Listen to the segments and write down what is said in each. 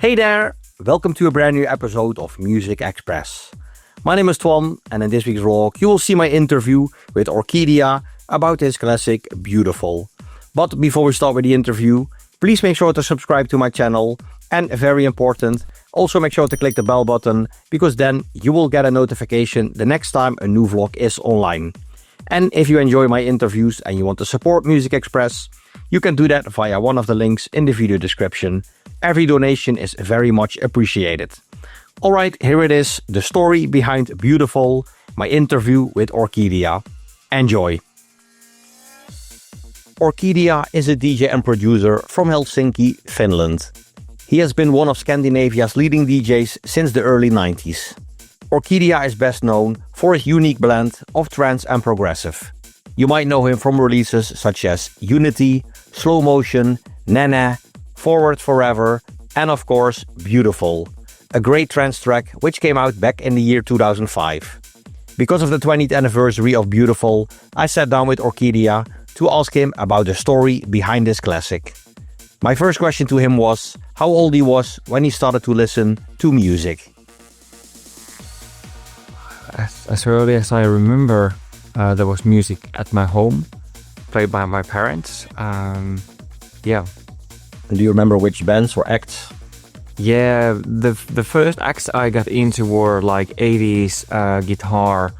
Hey there, welcome to a brand new episode of Muzikxpress. My name is Twan, and in this week's vlog you will see my interview with Orkidea about his classic Beautiful. But before we start with the interview, please make sure to subscribe to my channel, and very important, also make sure to click the bell button, because then you will get a notification the next time a new vlog is online. And if you enjoy my interviews and you want to support Muzikxpress, you can do that via one of the links in the video description. Every donation is very much appreciated. Alright, here it is, the story behind Beautiful, my interview with Orkidea. Enjoy! Orkidea is a DJ and producer from Helsinki, Finland. He has been one of Scandinavia's leading DJs since the early 90s. Orkidea is best known for his unique blend of trance and progressive. You might know him from releases such as Unity, Slowmotion, Nana, Forward Forever, and of course Beautiful, a great trance track which came out back in the year 2005. Because of the 20th anniversary of Beautiful, I sat down with Orkidea to ask him about the story behind this classic. My first question to him was how old he was when he started to listen to music. As early as I remember, there was music at my home, played by my parents. And do you remember which bands or acts? Yeah, the first acts I got into were like 80s guitar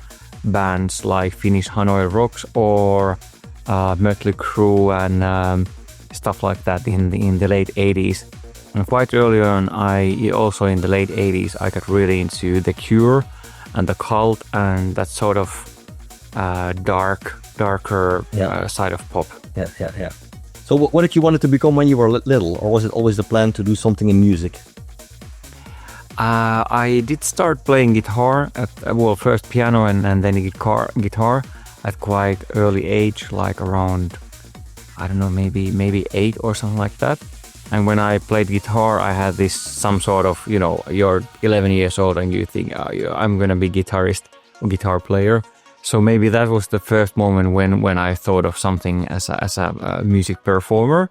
bands like Finnish Hanoi Rocks or Mötley Crüe and stuff like that in the late 80s. And quite early on, also in the late 80s, I got really into The Cure and The Cult and that sort of darker side of pop. Yeah. So what did you want to become when you were little, or was it always the plan to do something in music? I did start playing guitar, first piano and then guitar at quite early age, like around, I don't know, maybe 8 or something like that. And when I played guitar, I had some sort of, you're 11 years old and you think, I'm gonna be guitarist or guitar player. So maybe that was the first moment when I thought of something as a music performer.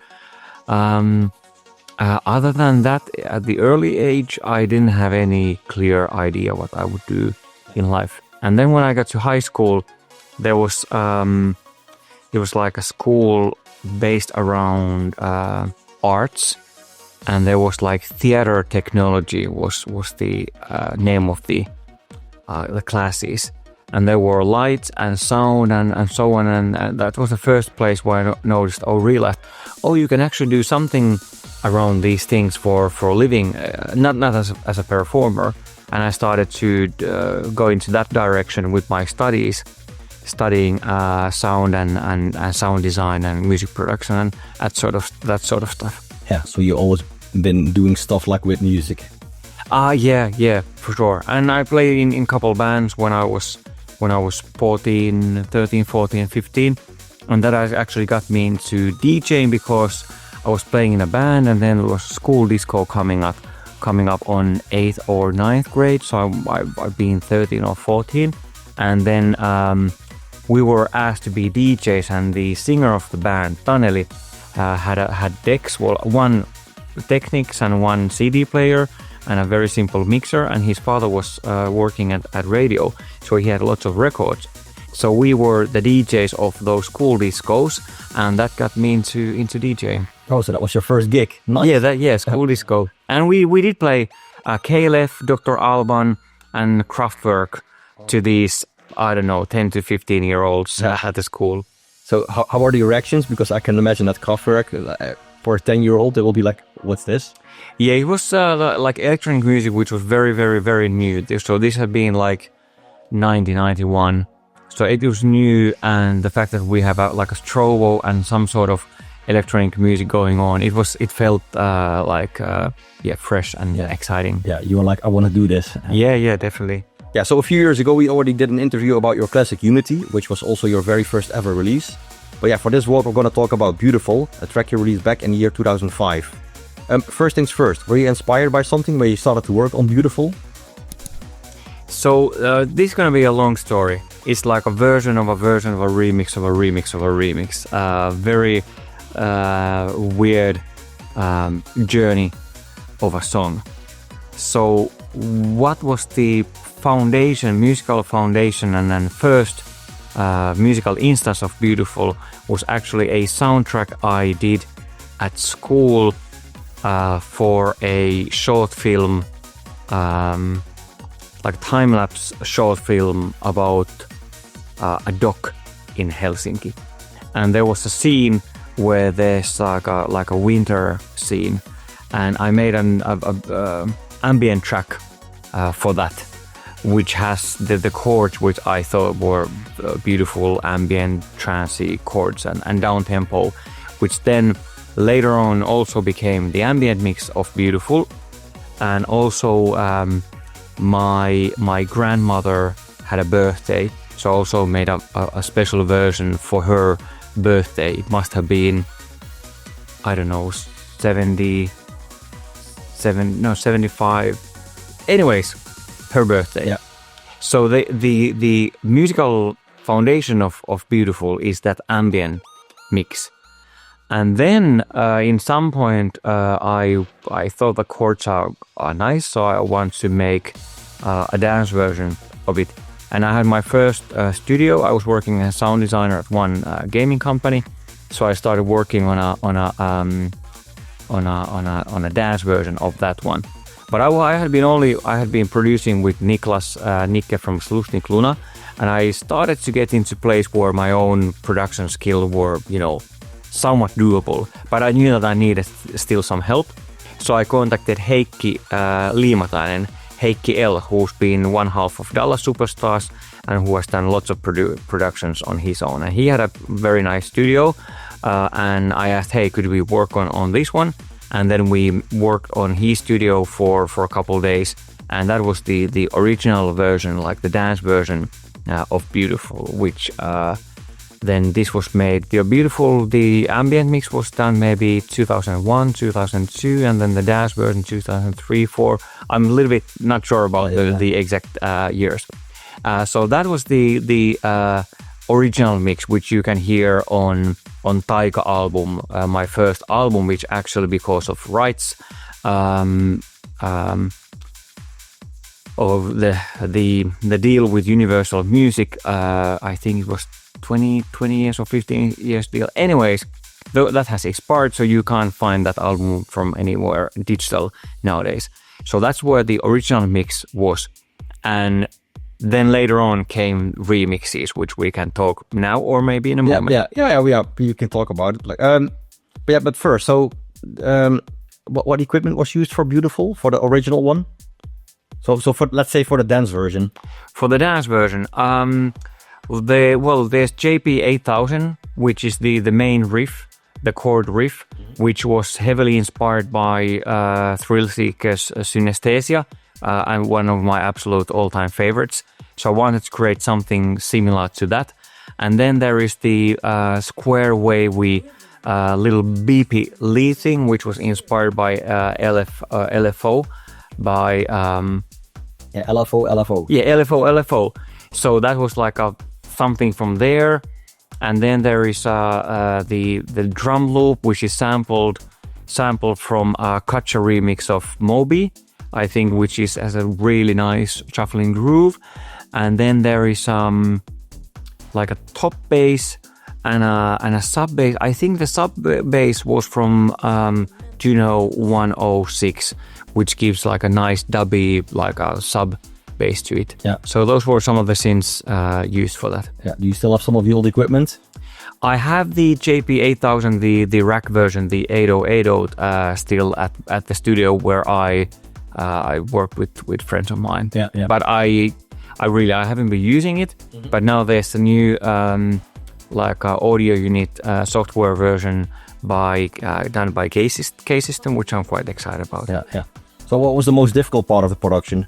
Other than that, at the early age, I didn't have any clear idea what I would do in life. And then when I got to high school, there was it was like a school based around arts, and there was like theater technology was the name of the classes. And there were lights and sound and so on, and that was the first place where I noticed or realized, you can actually do something around these things for a living, not as a performer. And I started to go into that direction with my studies, studying sound and sound design and music production and that sort of stuff. Yeah, so you always been doing stuff like with music. Yeah, for sure. And I played in couple bands when I was 13, 14, 15. And that actually got me into DJing because I was playing in a band, and then there was school disco coming up on 8th or 9th grade. So I've been 13 or 14. And then we were asked to be DJs, and the singer of the band, Taneli, had decks, one Technics and one CD player and a very simple mixer, and his father was working at radio, so he had lots of records. So we were the DJs of those school discos, and that got me into DJing. Oh, so that was your first gig? Nice. Yeah, school disco. And we did play Calef, Dr. Alban and Kraftwerk to these, 10 to 15 year olds at the school. So how are the reactions? Because I can imagine that Kraftwerk, for a 10-year-old, they will be like, what's this? Yeah, it was like electronic music, which was very, very, very new. So this had been like 1991. So it was new, and the fact that we have like a strobo and some sort of electronic music going on, it felt fresh and exciting. Yeah, you were like, I want to do this. Yeah, definitely. Yeah, so a few years ago we already did an interview about your classic Unity, which was also your very first ever release. But yeah, for this vlog we're going to talk about Beautiful, a track you released back in the year 2005. First things first, were you inspired by something when you started to work on Beautiful? So this is going to be a long story. It's like a version of a version of a remix of a remix of a remix. Very weird journey of a song. So what was the musical foundation and then first musical instance of Beautiful was actually a soundtrack I did at school for a short film, like time-lapse short film about a dock in Helsinki. And there was a scene where there's like a winter scene, and I made an ambient track for that, which has the chords which I thought were beautiful ambient trancey chords and down tempo, which then later on also became the ambient mix of Beautiful. And also my grandmother had a birthday, so I also made a special version for her birthday. It must have been, I don't know, 75. Anyways, her birthday. Yeah. So the musical foundation of Beautiful is that ambient mix. And then in some point I thought the chords are nice, so I want to make a dance version of it. And I had my first studio. I was working as a sound designer at one gaming company, so I started working on a dance version of that one. But I had been producing with Niklas Nicke from Slusnik Luna, and I started to get into place where my own production skill were, somewhat doable. But I knew that I needed still some help, so I contacted Heikki Liimatainen, Heikki L, who's been one half of Dallas Superstars and who has done lots of productions on his own. And he had a very nice studio, and I asked, hey, could we work on this one? And then we worked on his studio for a couple of days, and that was the original version, like the dance version of Beautiful, which then this was made. The ambient mix was done maybe 2001, 2002, and then the dance version 2003, 4. I'm a little bit not sure about the exact years. So that was the original mix, which you can hear on Taika album, my first album, which actually because of rights of the deal with Universal Music, I think it was 20 years or 15 years deal. Anyways, that has expired, so you can't find that album from anywhere digital nowadays. So that's where the original mix was. And then later on came remixes, which we can talk now or maybe in a moment. Yeah. You can talk about it. But first, so what equipment was used for Beautiful, for the original one? So for, let's say, for the dance version. For the dance version, there's JP8000, which is the main riff, the chord riff, which was heavily inspired by Thrill Seeker's Synesthesia, and one of my absolute all-time favorites. So I wanted to create something similar to that. And then there is the square wavy little beepy lead thing, which was inspired by LFO, by LFO. Yeah, LFO. So that was like something from there. And then there is the drum loop, which is sampled from a Katja remix of Moby, I think, which has a really nice shuffling groove. And then there is like a top bass and a sub bass. I think the sub bass was from Juno 106, which gives like a nice dubby, like a sub bass to it. Yeah. So those were some of the synths used for that. Yeah. Do you still have some of the old equipment? I have the JP8000, the rack version, the 8080, still at the studio where I work with friends of mine. Yeah. But I haven't been using it. Mm-hmm. But now there's a new audio unit software version done by K-System, which I'm quite excited about. Yeah. So what was the most difficult part of the production?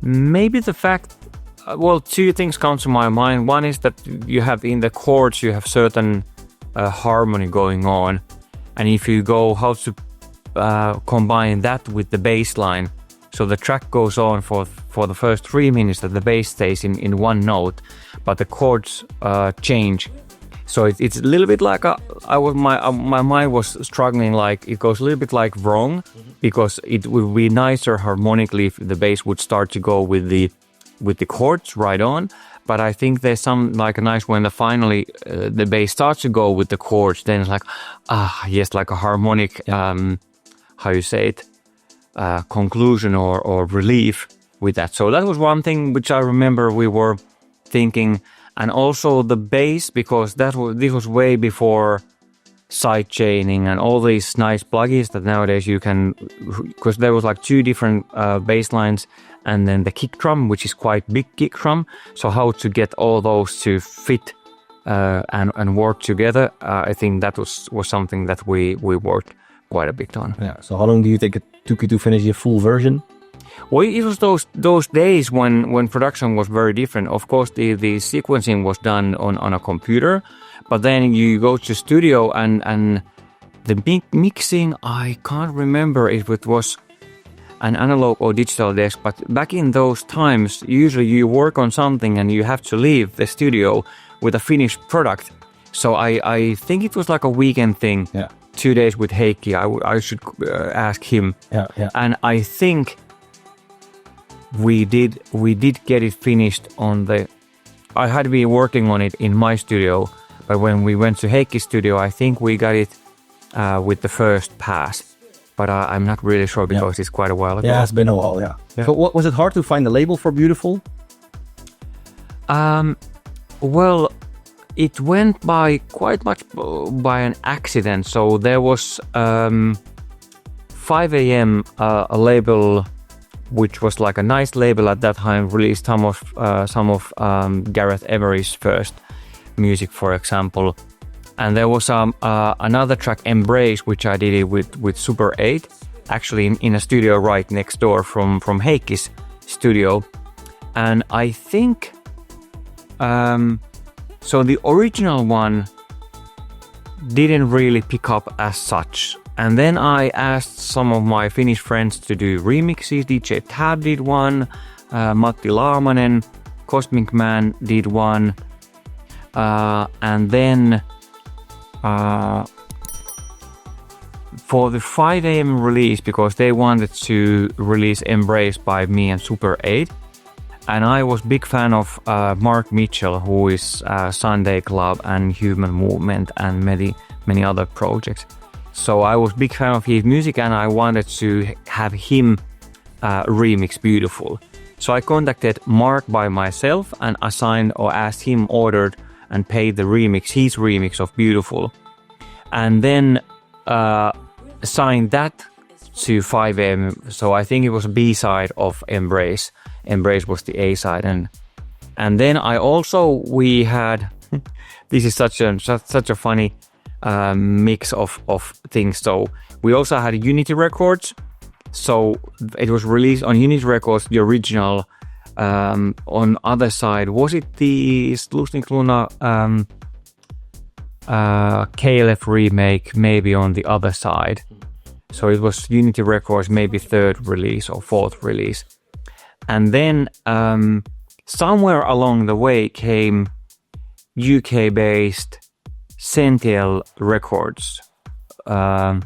Maybe the fact, two things come to my mind. One is that you have in the chords, you have certain harmony going on. And if you go how to combine that with the bass line, so the track goes on for the first 3 minutes that the bass stays in one note, but the chords change. So it's a little bit like my mind was struggling, like it goes a little bit like wrong, because it would be nicer harmonically if the bass would start to go with the chords right on. But I think there's some like a nice when finally the bass starts to go with the chords, then it's like yes, like a harmonic how you say it, conclusion or relief with that. So that was one thing which I remember we were thinking. And also the bass, because this was way before sidechaining and all these nice plugins that nowadays you can, because there was like 2 different bass lines, and then the kick drum, which is quite big kick drum. So how to get all those to fit and work together, I think that was something that we worked quite a bit on. Yeah. So how long do you think it took you to finish your full version? Well, it was those days when production was very different. Of course, the sequencing was done on a computer, but then you go to studio and the mixing, I can't remember if it was an analog or digital desk, but back in those times, usually you work on something and you have to leave the studio with a finished product. So I think it was like a weekend thing. Yeah. 2 days with Heikki. I should ask him. Yeah. And I think we did get it finished I had been working on it in my studio, but when we went to Heikki's studio, I think we got it with the first pass. But I'm not really sure because it's quite a while ago. Yeah, it's been a while, yeah. So was it hard to find the label for Beautiful? Well, it went by quite much by an accident. So there was 5 a.m. A label which was like a nice label at that time, released some of Gareth Emery's first music, for example. And there was another track, Embrace, which I did it with Super 8, actually in a studio right next door from Heikki's studio. And I think, so the original one didn't really pick up as such. And then I asked some of my Finnish friends to do remixes. DJ Tab did one, Matti Laamanen, Cosmic Man did one, and then for the 5 a.m. release, because they wanted to release Embrace by me and Super 8, and I was big fan of Mark Mitchell, who is Sunday Club and Human Movement and many other projects. So I was big fan of his music and I wanted to have him remix Beautiful. So I contacted Mark by myself and assigned or asked him, ordered and paid the remix, his remix of Beautiful. And then assigned that to 5am. So I think it was a B-side of Embrace. Embrace was the A-side. And then we had, this is such a funny mix of things. So we also had Unity Records. So it was released on Unity Records, the original. On other side, was it the Slusnik Luna KLF remake, maybe on the other side? So it was Unity Records, maybe 3rd release or 4th release. And then somewhere along the way came UK-based Sentiel Records, who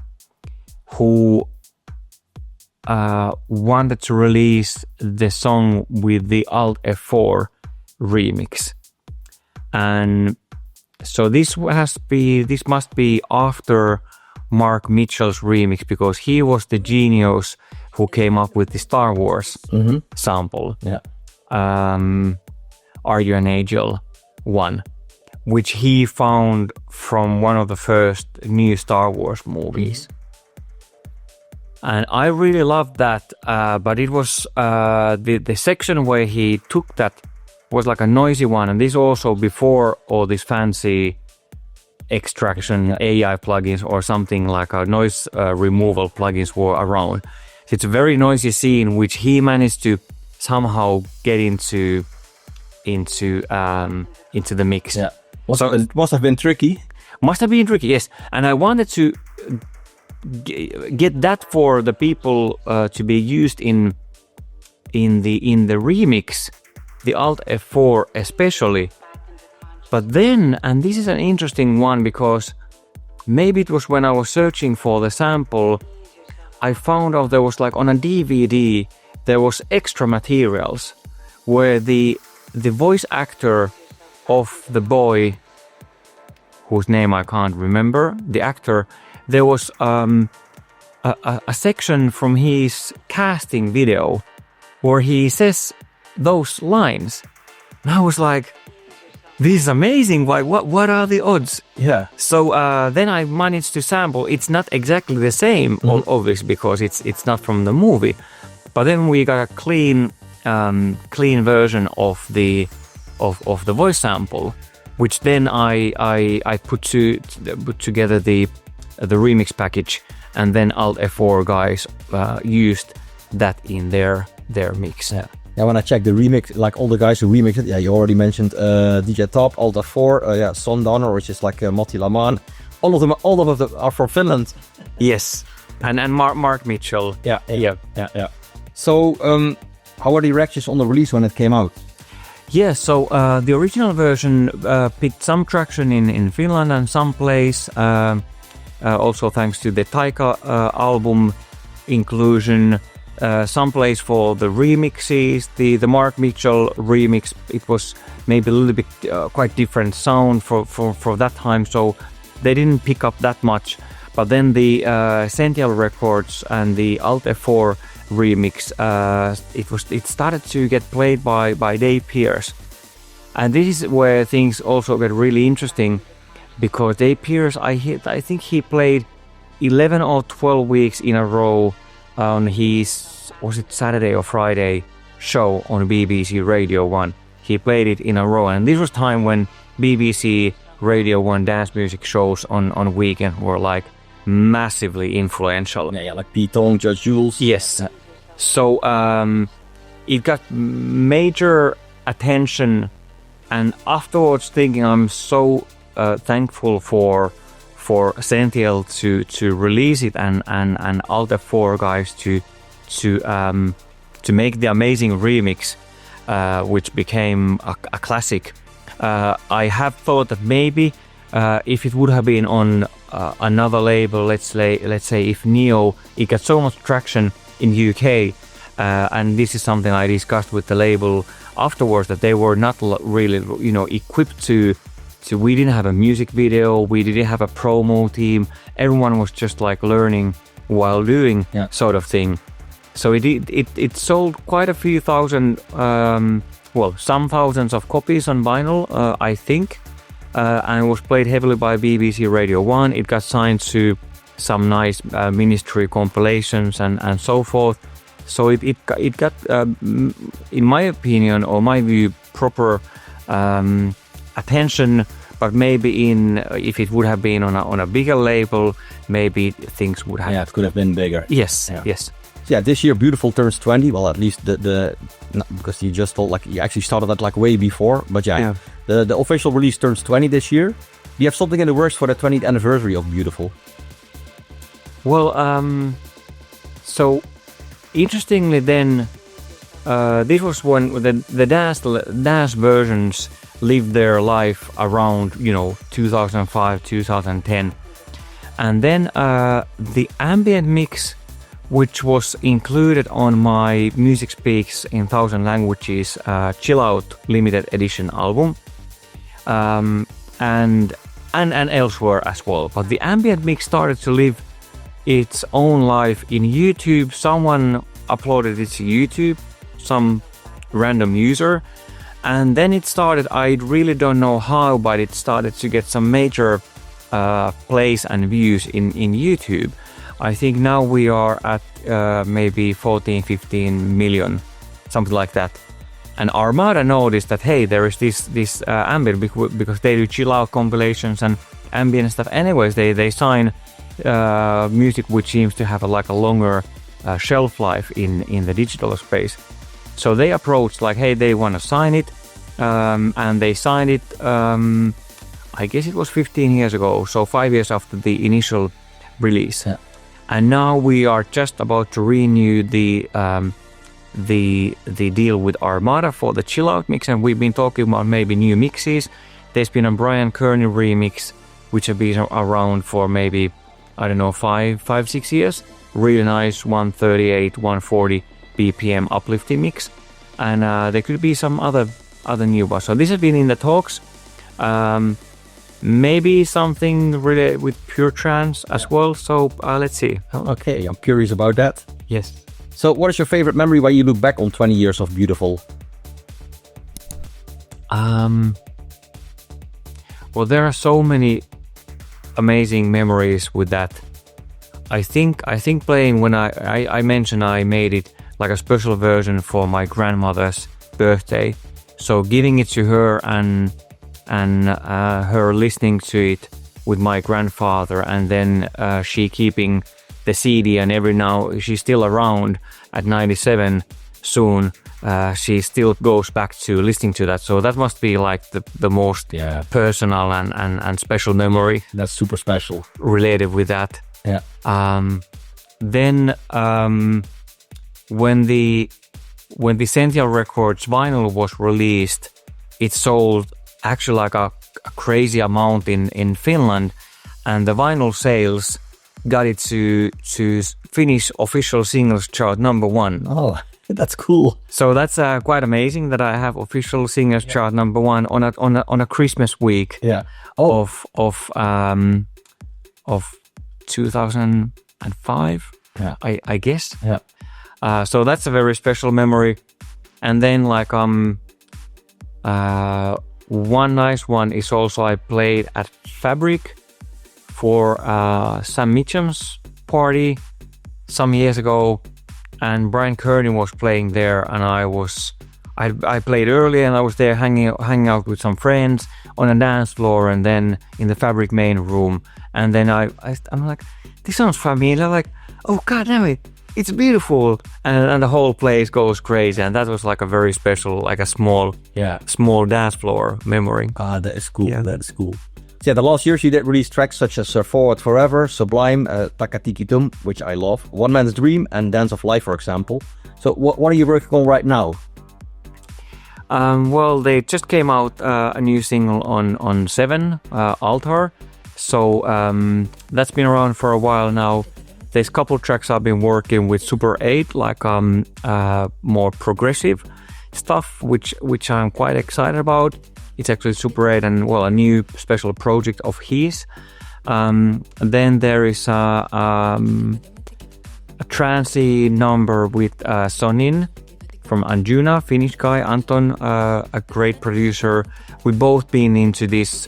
wanted to release the song with the Alt F4 remix. And so this must be after Mark Mitchell's remix, because he was the genius who came up with the Star Wars sample. Yeah. Are You an Angel one, which he found from one of the first new Star Wars movies. And I really loved that, but it was the section where he took that was like a noisy one, and this also before all these fancy extraction AI plugins or something like a noise removal plugins were around. It's a very noisy scene which he managed to somehow get into the mix. Yeah. It must have been tricky. Must have been tricky, yes. And I wanted to get that for the people to be used in the remix, the Alt F4 especially, But then, and this is an interesting one because maybe it was when I was searching for the sample, I found out there was like on a DVD, there was extra materials where the voice actor of the boy, whose name I can't remember, the actor, there was a section from his casting video where he says those lines. And I was like, this is amazing. Why? What are the odds? Yeah. So then I managed to sample. It's not exactly the same, obviously, because it's not from the movie. But then we got a clean version of the voice sample, which then I put together the remix package, and then Alt F4 guys used that in their mix. Yeah, when I checked the remix, like all the guys who remixed it, yeah, you already mentioned DJ Top, Alt F4, Son Donner, which is like Matti Laman. All of them are from Finland. Yes, and Mark Mitchell. Yeah. So, how were the reactions on the release when it came out? Yeah, so the original version picked some traction in Finland and some place. Also thanks to the Taika album inclusion. Some place for the remixes, the Mark Mitchell remix. It was maybe a little bit quite different sound for that time, so they didn't pick up that much. But then the Sential Records and the Alt F4 remix, it started to get played by Dave Pierce, and this is where things also get really interesting, because Dave Pierce, I think he played 11 or 12 weeks in a row on his, was it Saturday or Friday show on BBC Radio 1. He played it in a row, and this was time when BBC Radio 1 dance music shows on weekend were like massively influential. Yeah, like Pete Tong, Judge Jules. Yes. So it got major attention, and afterwards thinking I'm so thankful for Sential to release it and Alt F4 guys to make the amazing remix, which became a classic. I have thought that maybe if it would have been on another label, let's say if Neo, it got so much traction in UK, and this is something I discussed with the label afterwards, that they were not really, equipped to. We didn't have a music video, we didn't have a promo team. Everyone was just like learning while doing, sort of thing. So it sold quite a few thousand, some thousands of copies on vinyl, I think, and was played heavily by BBC Radio 1. It got signed to some nice ministry compilations and so forth. So it got, in my opinion or my view, proper attention. But maybe if it would have been on a bigger label, maybe things would have. Yeah, it could have been bigger. Yes. Yeah, this year Beautiful turns 20. Well, at least because you just told, like, you actually started that like way before. But the official release turns 20 this year. Do you have something in the works for the 20th anniversary of Beautiful? Well, so interestingly, then this was when the dance versions lived their life around 2005, 2010, and then the ambient mix, which was included on my Music Speaks in 1,000 Languages Chill Out limited edition album, and elsewhere as well. But the ambient mix started to live its own life in YouTube. Someone uploaded it to YouTube, some random user, and then it started, I really don't know how, but it started to get some major plays and views in YouTube. I think now we are at maybe 14-15 million, something like that. And Armada noticed that, hey, there is this ambient, because they do chill out compilations and ambient stuff. Anyways, they sign music which seems to have a longer shelf life in the digital space. So they approached like, hey, they want to sign it, and they signed it. I guess it was 15 years ago, so 5 years after the initial release. Yeah. And now we are just about to renew the deal with Armada for the chill out mix, and we've been talking about maybe new mixes, There's been a Brian Kearney remix, which have been around for maybe, I don't know, 5-6 years. Really nice 138, 140 BPM uplifting mix. And there could be some other new ones. So this has been in the talks. Maybe something related with pure trance as well. So let's see. Okay, I'm curious about that. Yes. So what is your favorite memory when you look back on 20 years of Beautiful? Well, there are so many amazing memories with that. I think playing when I mentioned I made it like a special version for my grandmother's birthday. So giving it to her and her listening to it with my grandfather, and then she keeping the CD, and every now she's still around at 97 soon. She still goes back to listening to that. So that must be like the most personal and special memory. That's super special. Related with that. Yeah. Then when the Sentinel Records vinyl was released, it sold actually like a crazy amount in Finland, and the vinyl sales got it to Finnish official singles chart #1. Oh, that's cool. So that's quite amazing that I have official singles chart #1 on a Christmas week. Yeah. Of 2005. Yeah. I guess. Yeah. So that's a very special memory. And then like one nice one is also I played at Fabric for Sam Mitchum's party some years ago, and Brian Kearney was playing there, and I played early, and I was there hanging out with some friends on a dance floor, and then in the Fabric main room, and then I'm like, this sounds familiar, like, oh god damn it, it's beautiful, and the whole place goes crazy, and that was like a very special, like a small dance floor memory. That is cool. Yeah, that is cool. So yeah, the last years you did release tracks such as Forward Forever, Sublime, Takatikitum, which I love, One Man's Dream, and Dance of Life, for example. So what are you working on right now? Well, they just came out a new single on 7, Altar. So that's been around for a while now. There's a couple tracks I've been working with Super 8, like more progressive stuff, which I'm quite excited about. It's actually Super 8 and, well, a new special project of his. Then there is a trancey number with Sonin from Anjuna, Finnish guy, Anton, a great producer. We've both been into this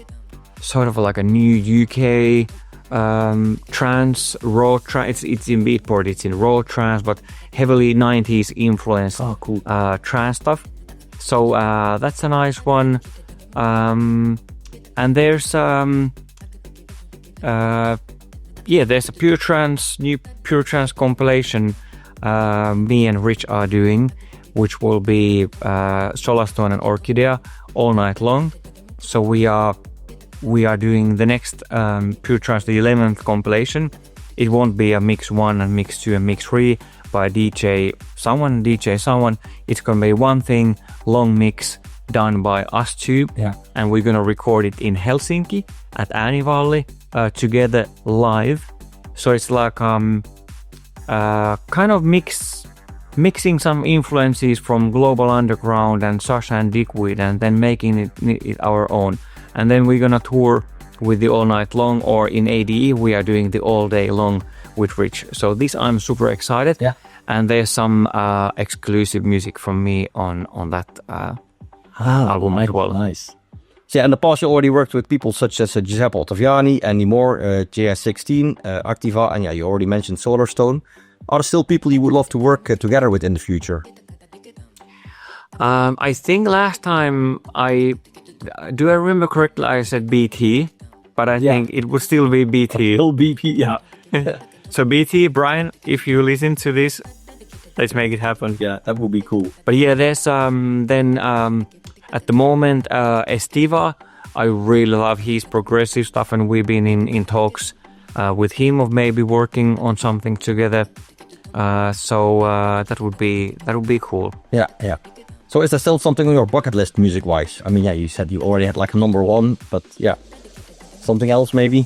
sort of like a new UK trance, raw trance. It's in Beatport, it's in raw trance, but heavily 90s influenced trance stuff. So that's a nice one. And there's there's a new pure trance compilation me and Rich are doing, which will be Solarstone and Orkidea all night long. So we are doing the next pure trance, the 11th compilation. It won't be a mix 1 and mix 2 and mix 3 by DJ someone. It's gonna be one thing, long mix done by us two, and we're gonna record it in Helsinki at Äänivalli together live. So it's like kind of mixing some influences from Global Underground and Sasha and Dickweed, and then making it our own. And then we're gonna tour with the All Night Long, or in ADE we are doing the All Day Long with Rich. So this I'm super excited. Yeah. And there's some exclusive music from me on that album as well. Nice. So yeah, in the past you already worked with people such as Giuseppe Ottaviani, Andy Moore, JS16, Activa, and you already mentioned Solarstone. Are there still people you would love to work together with in the future? I think last time I remember correctly I said BT, but I think it would still be BT. Still BP, yeah. So BT, Brian, if you listen to this, let's make it happen. Yeah, that would be cool. But yeah, there's then at the moment Estiva, I really love his progressive stuff, and we've been in talks with him of maybe working on something together. So that would be cool. Yeah. So is there still something on your bucket list music-wise? I mean, yeah, you said you already had like a number one, but yeah, something else maybe?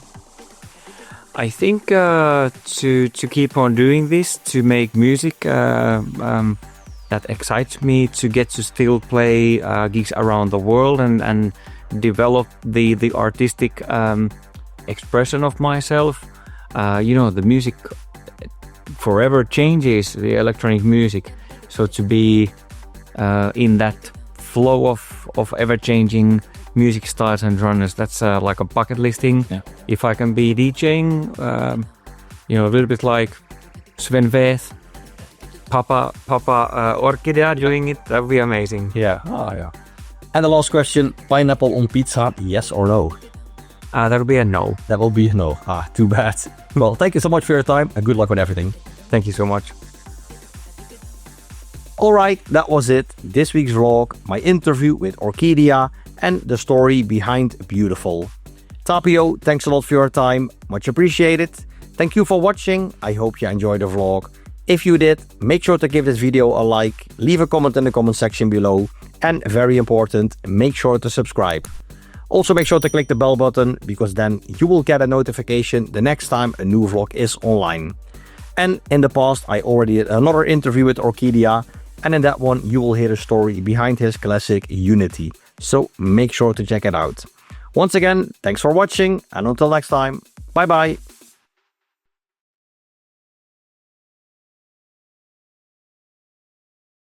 I think to keep on doing this, to make music that excites me, to get to still play gigs around the world and develop the artistic expression of myself. The music forever changes, the electronic music. So to be in that flow of ever-changing music styles and genres, that's like a bucket list thing. Yeah. If I can be DJing, a little bit like Sven Väth, Papa Orkidea doing it, that would be amazing. Yeah. Oh, yeah. And the last question, pineapple on pizza, yes or no? That would be a no. That will be a no. Too bad. Well, thank you so much for your time and good luck with everything. Thank you so much. Alright, that was it. This week's vlog, my interview with Orkidea and the story behind Beautiful. Tapio, thanks a lot for your time. Much appreciated. Thank you for watching. I hope you enjoyed the vlog. If you did, make sure to give this video a like, leave a comment in the comment section below, and very important, make sure to subscribe. Also make sure to click the bell button, because then you will get a notification the next time a new vlog is online. And in the past I already did another interview with Orkidea, and in that one you will hear the story behind his classic Unity. So make sure to check it out. Once again, thanks for watching, and until next time, bye bye.